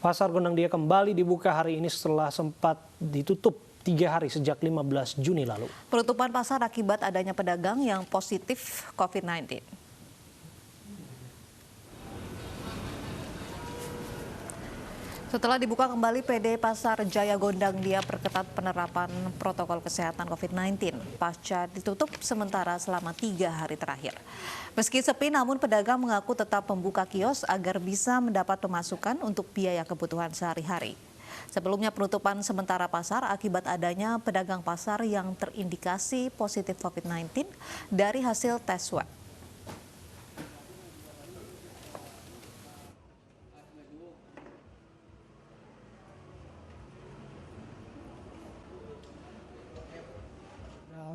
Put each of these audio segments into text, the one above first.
Pasar Gondang Dia kembali dibuka hari ini setelah sempat ditutup 3 hari sejak 15 Juni lalu. Penutupan pasar akibat adanya pedagang yang positif COVID-19. Setelah dibuka kembali, PD Pasar Jaya Gondang Dia perketat penerapan protokol kesehatan COVID-19 pasca ditutup sementara selama 3 hari terakhir. Meski sepi, namun pedagang mengaku tetap membuka kios agar bisa mendapat pemasukan untuk biaya kebutuhan sehari-hari. Sebelumnya penutupan sementara pasar akibat adanya pedagang pasar yang terindikasi positif COVID-19 dari hasil tes swab.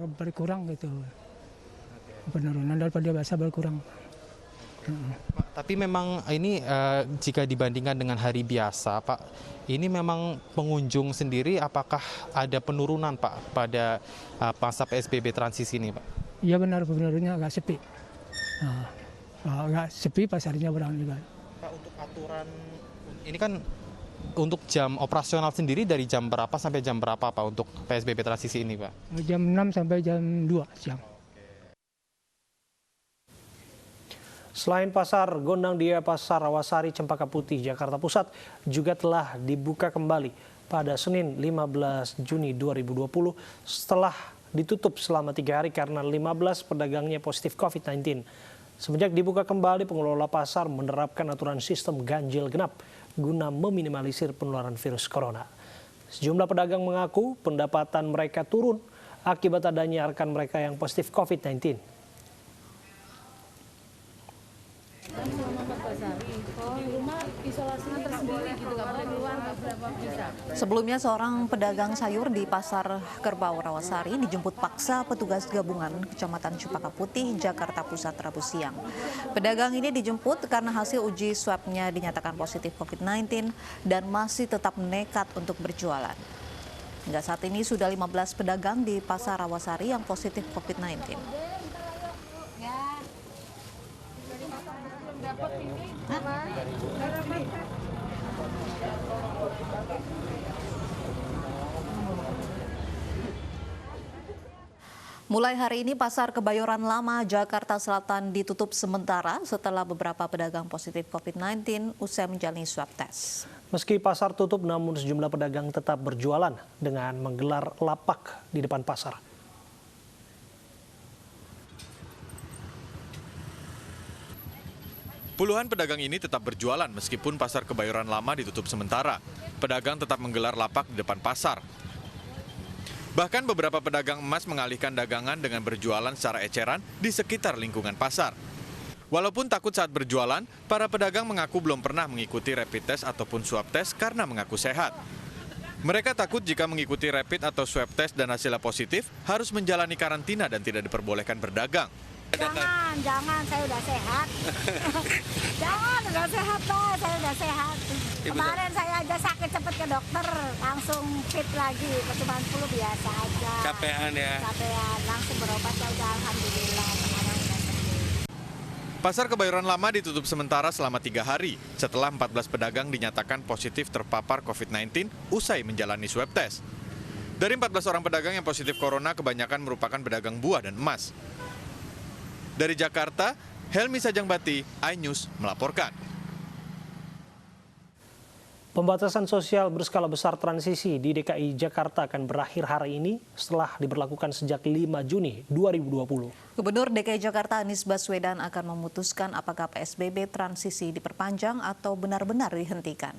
Berkurang gitu, penurunan daripada biasa berkurang. Tapi memang ini jika dibandingkan dengan hari biasa, Pak, ini memang pengunjung sendiri apakah ada penurunan, Pak, pada masa PSBB transisi ini, Pak? Iya benar, penurunannya agak sepi. Agak sepi pasarnya berang juga. Pak, untuk aturan ini kan untuk jam operasional sendiri dari jam berapa sampai jam berapa, Pak, untuk PSBB transisi ini, Pak? Jam 6 sampai jam 2 siang. Selain pasar Gondang Dia, Pasar Rawasari Cempaka Putih, Jakarta Pusat juga telah dibuka kembali pada Senin 15 Juni 2020 setelah ditutup selama 3 hari karena 15 pedagangnya positif COVID-19. Semenjak dibuka kembali, pengelola pasar menerapkan aturan sistem ganjil genap guna meminimalisir penularan virus corona. Sejumlah pedagang mengaku pendapatan mereka turun akibat adanya rekan mereka yang positif COVID-19. Sebelumnya seorang pedagang sayur di Pasar Kerbau Rawasari dijemput paksa petugas gabungan Kecamatan Cempaka Putih, Jakarta Pusat Rabu siang. Pedagang ini dijemput karena hasil uji swabnya dinyatakan positif COVID-19 dan masih tetap nekat untuk berjualan. Hingga saat ini sudah 15 pedagang di Pasar Rawasari yang positif COVID-19. Mulai hari ini Pasar Kebayoran Lama, Jakarta Selatan ditutup sementara setelah beberapa pedagang positif COVID-19 usai menjalani swab test. Meski pasar tutup, namun sejumlah pedagang tetap berjualan dengan menggelar lapak di depan pasar. Puluhan pedagang ini tetap berjualan meskipun Pasar Kebayoran Lama ditutup sementara. Pedagang tetap menggelar lapak di depan pasar. Bahkan beberapa pedagang emas mengalihkan dagangan dengan berjualan secara eceran di sekitar lingkungan pasar. Walaupun takut saat berjualan, para pedagang mengaku belum pernah mengikuti rapid test ataupun swab test karena mengaku sehat. Mereka takut jika mengikuti rapid atau swab test dan hasilnya positif, harus menjalani karantina dan tidak diperbolehkan berdagang. Jangan, saya udah sehat. Jangan, udah sehat Pak, saya udah sehat. Kemarin saya aja sakit cepet ke dokter, langsung fit lagi, percobaan flu biasa aja. Capean ya? Capean, langsung berobat ya udah alhamdulillah. Pasar Kebayoran Lama ditutup sementara selama 3 hari setelah 14 pedagang dinyatakan positif terpapar COVID-19 usai menjalani swab test. Dari 14 orang pedagang yang positif corona, kebanyakan merupakan pedagang buah dan emas. Dari Jakarta, Helmi Sajangbati, iNews melaporkan. Pembatasan sosial berskala besar transisi di DKI Jakarta akan berakhir hari ini setelah diberlakukan sejak 5 Juni 2020. Gubernur DKI Jakarta Anies Baswedan akan memutuskan apakah PSBB transisi diperpanjang atau benar-benar dihentikan.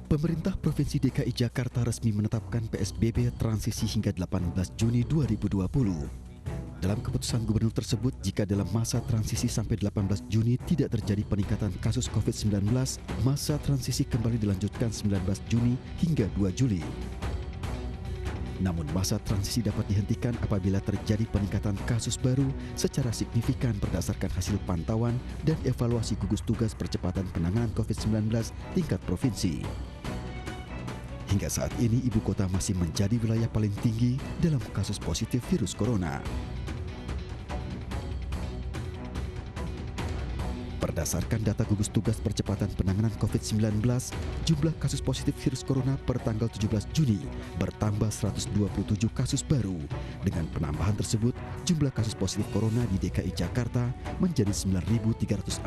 Pemerintah Provinsi DKI Jakarta resmi menetapkan PSBB transisi hingga 18 Juni 2020. Dalam keputusan gubernur tersebut, jika dalam masa transisi sampai 18 Juni tidak terjadi peningkatan kasus COVID-19, masa transisi kembali dilanjutkan 19 Juni hingga 2 Juli. Namun masa transisi dapat dihentikan apabila terjadi peningkatan kasus baru secara signifikan berdasarkan hasil pantauan dan evaluasi gugus tugas percepatan penanganan COVID-19 tingkat provinsi. Hingga saat ini, ibu kota masih menjadi wilayah paling tinggi dalam kasus positif virus corona. Berdasarkan data gugus tugas percepatan penanganan COVID-19, jumlah kasus positif virus corona per tanggal 17 Juni bertambah 127 kasus baru. Dengan penambahan tersebut, jumlah kasus positif corona di DKI Jakarta menjadi 9.349.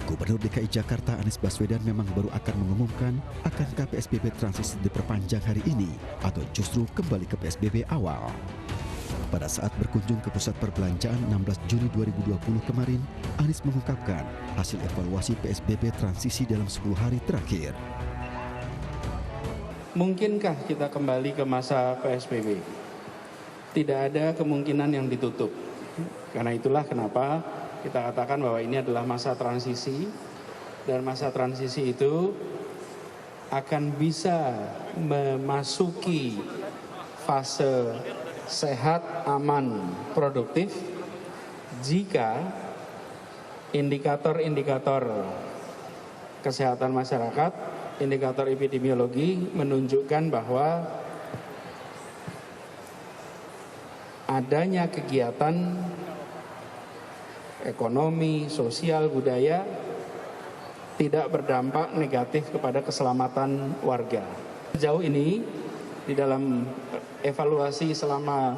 Gubernur DKI Jakarta Anies Baswedan memang baru akan mengumumkan akankah PSBB transisi diperpanjang hari ini atau justru kembali ke PSBB awal. Pada saat berkunjung ke pusat perbelanjaan 16 Juni 2020 kemarin, Anies mengungkapkan hasil evaluasi PSBB transisi dalam 10 hari terakhir. Mungkinkah kita kembali ke masa PSBB? Tidak ada kemungkinan yang ditutup. Karena itulah kenapa kita katakan bahwa ini adalah masa transisi, dan masa transisi itu akan bisa memasuki fase sehat, aman, produktif jika indikator-indikator kesehatan masyarakat, indikator epidemiologi menunjukkan bahwa adanya kegiatan ekonomi, sosial, budaya tidak berdampak negatif kepada keselamatan warga. Sejauh ini di dalam evaluasi selama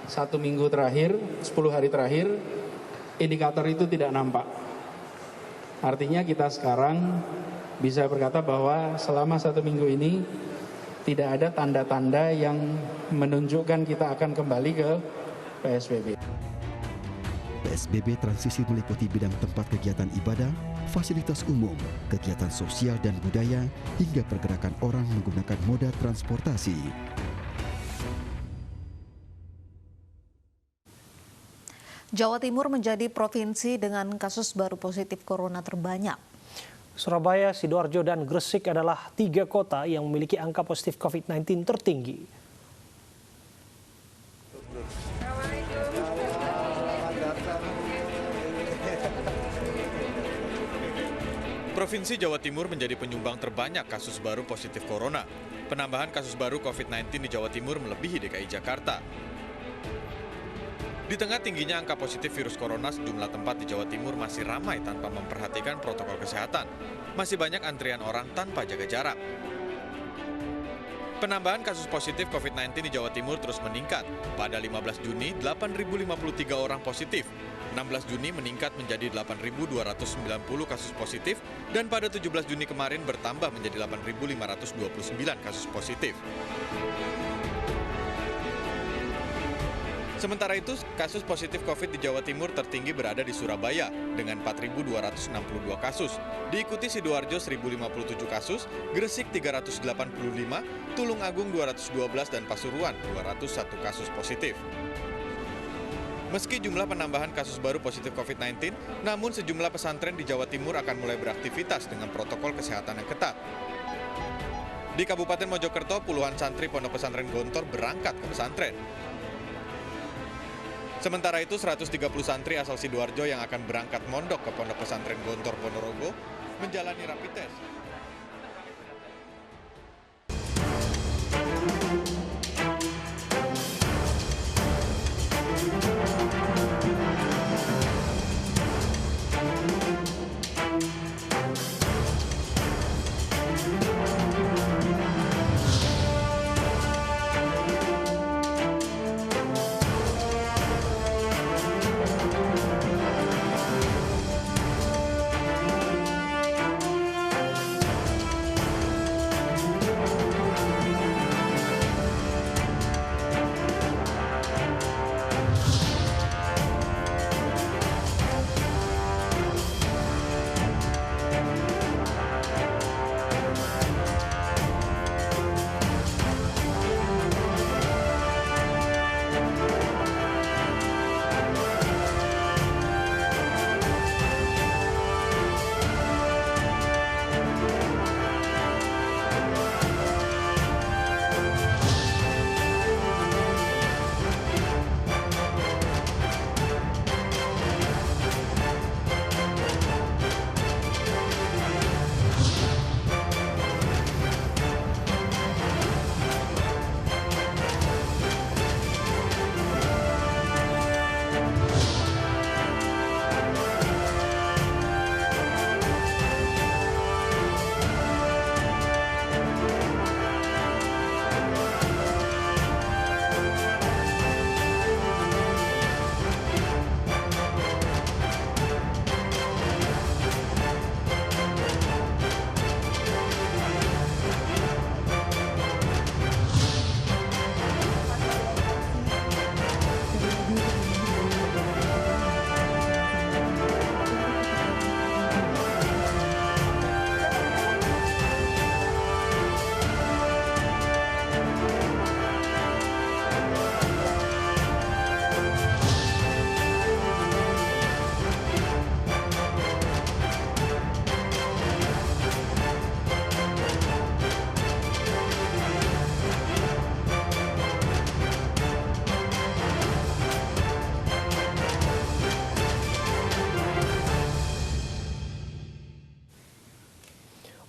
1 minggu terakhir, 10 hari terakhir, indikator itu tidak nampak. Artinya kita sekarang bisa berkata bahwa selama 1 minggu ini tidak ada tanda-tanda yang menunjukkan kita akan kembali ke PSBB. PSBB transisi meliputi bidang tempat kegiatan ibadah, fasilitas umum, kegiatan sosial dan budaya, hingga pergerakan orang menggunakan moda transportasi. Jawa Timur menjadi provinsi dengan kasus baru positif corona terbanyak. Surabaya, Sidoarjo, dan Gresik adalah 3 kota yang memiliki angka positif COVID-19 tertinggi. Provinsi Jawa Timur menjadi penyumbang terbanyak kasus baru positif corona. Penambahan kasus baru COVID-19 di Jawa Timur melebihi DKI Jakarta. Di tengah tingginya angka positif virus corona, sejumlah tempat di Jawa Timur masih ramai tanpa memperhatikan protokol kesehatan. Masih banyak antrian orang tanpa jaga jarak. Penambahan kasus positif COVID-19 di Jawa Timur terus meningkat. Pada 15 Juni, 8.053 orang positif. 16 Juni meningkat menjadi 8.290 kasus positif, dan pada 17 Juni kemarin bertambah menjadi 8.529 kasus positif. Sementara itu, kasus positif COVID di Jawa Timur tertinggi berada di Surabaya dengan 4.262 kasus. Diikuti Sidoarjo 1.057 kasus, Gresik 385, Tulung Agung 212, dan Pasuruan 201 kasus positif. Meski jumlah penambahan kasus baru positif COVID-19, namun sejumlah pesantren di Jawa Timur akan mulai beraktivitas dengan protokol kesehatan yang ketat. Di Kabupaten Mojokerto, puluhan santri Pondok Pesantren Gontor berangkat ke pesantren. Sementara itu, 130 santri asal Sidoarjo yang akan berangkat mondok ke Pondok Pesantren Gontor Ponorogo menjalani rapid test.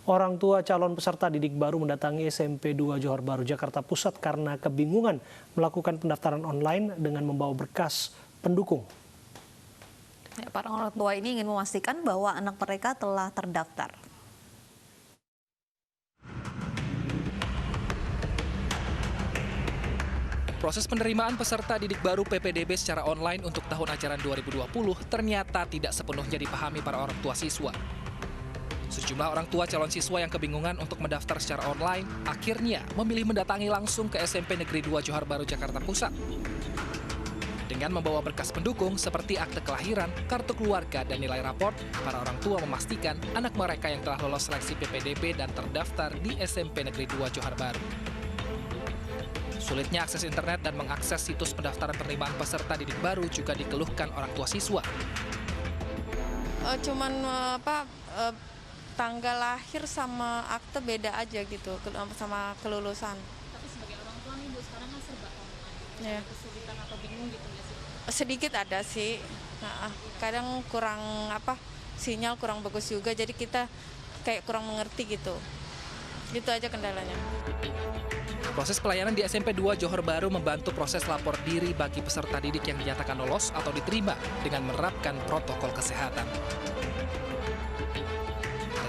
Orang tua calon peserta didik baru mendatangi SMP 2 Johor Bahru, Jakarta Pusat karena kebingungan melakukan pendaftaran online dengan membawa berkas pendukung. Para orang tua ini ingin memastikan bahwa anak mereka telah terdaftar. Proses penerimaan peserta didik baru PPDB secara online untuk tahun ajaran 2020 ternyata tidak sepenuhnya dipahami para orang tua siswa. Sejumlah orang tua calon siswa yang kebingungan untuk mendaftar secara online akhirnya memilih mendatangi langsung ke SMP Negeri 2 Johor Bahru, Jakarta Pusat. Dengan membawa berkas pendukung seperti akte kelahiran, kartu keluarga, dan nilai raport, para orang tua memastikan anak mereka yang telah lolos seleksi PPDB dan terdaftar di SMP Negeri 2 Johor Bahru. Sulitnya akses internet dan mengakses situs pendaftaran penerimaan peserta didik baru juga dikeluhkan orang tua siswa. Tanggal lahir sama akte beda aja gitu, sama kelulusan. Tapi sebagai orang tua nih Bu, sekarang kan serba online. Ya. Kesulitan atau bingung gitu nggak sih? Sedikit ada sih. Kadang kurang sinyal kurang bagus juga, jadi kita kayak kurang mengerti gitu. Itu aja kendalanya. Proses pelayanan di SMP 2 Johor Bahru membantu proses lapor diri bagi peserta didik yang dinyatakan lolos atau diterima dengan menerapkan protokol kesehatan.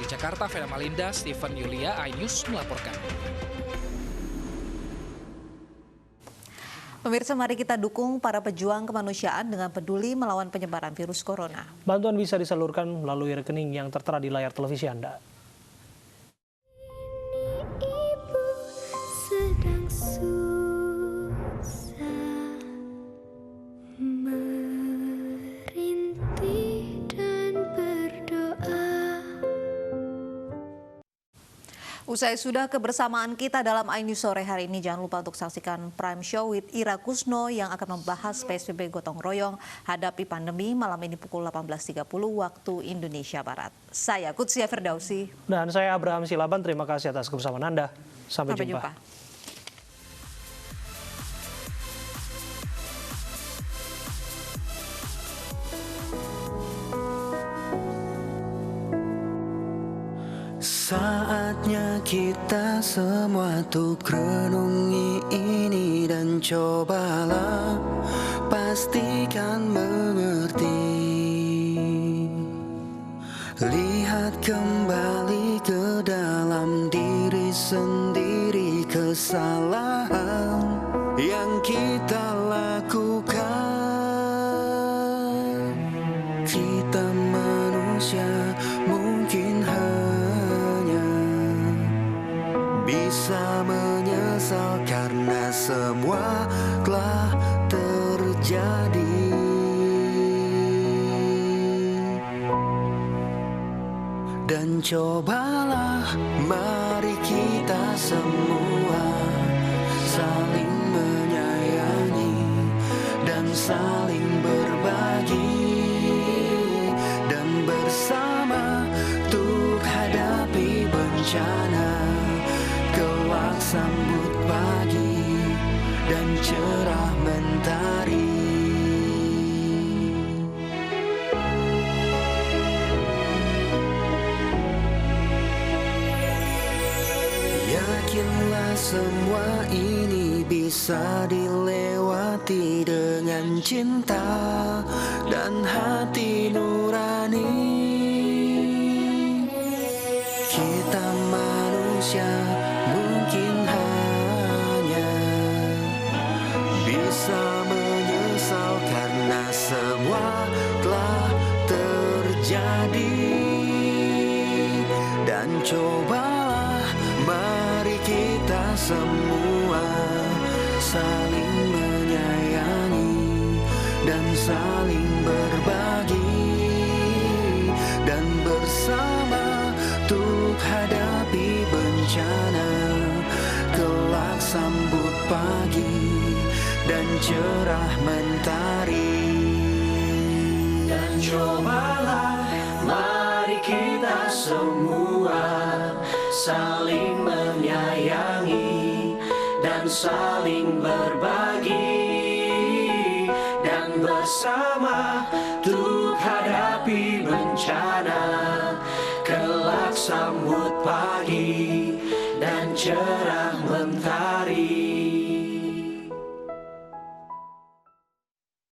Dari Jakarta, Vena Malinda, Stephen Yulia, iNews melaporkan. Pemirsa, mari kita dukung para pejuang kemanusiaan dengan peduli melawan penyebaran virus corona. Bantuan bisa disalurkan melalui rekening yang tertera di layar televisi Anda. Usai sudah kebersamaan kita dalam iNews sore hari ini, jangan lupa untuk saksikan Prime Show with Ira Kusno yang akan membahas PSBB gotong royong hadapi pandemi malam ini pukul 18.30 waktu Indonesia Barat. Saya Kutsia Firdausi. Dan saya Abraham Silaban, terima kasih atas kebersamaan Anda. Sampai jumpa. Saatnya kita semua tuh renungi ini dan cobalah pastikan mengerti. Lihat kembali ke dalam diri sendiri kesalahan yang kita lakukan. Kita manusia mungkin bisa menyesal karena semua telah terjadi. Dan cobalah mari kita semua saling menyayangi dan saling berbagi dan bersama untuk hadapi bencana. Kelak sambut pagi dan cerah mentari. Yakinlah semua ini bisa dilewati dengan cinta dan hati nurani. Kita manusia mungkin hanya bisa menyesal karena semua telah terjadi. Dan cobalah mari kita semua saling menyayangi dan saling berbagi dan bersama untuk hadapi bencana. Kelak sambut pagi dan cerah mentari. Dan cobalah mari kita semua saling menyayangi dan saling berbagi dan bersama untuk hadapi bencana. Kelak sambut pagi dan cerah mentari.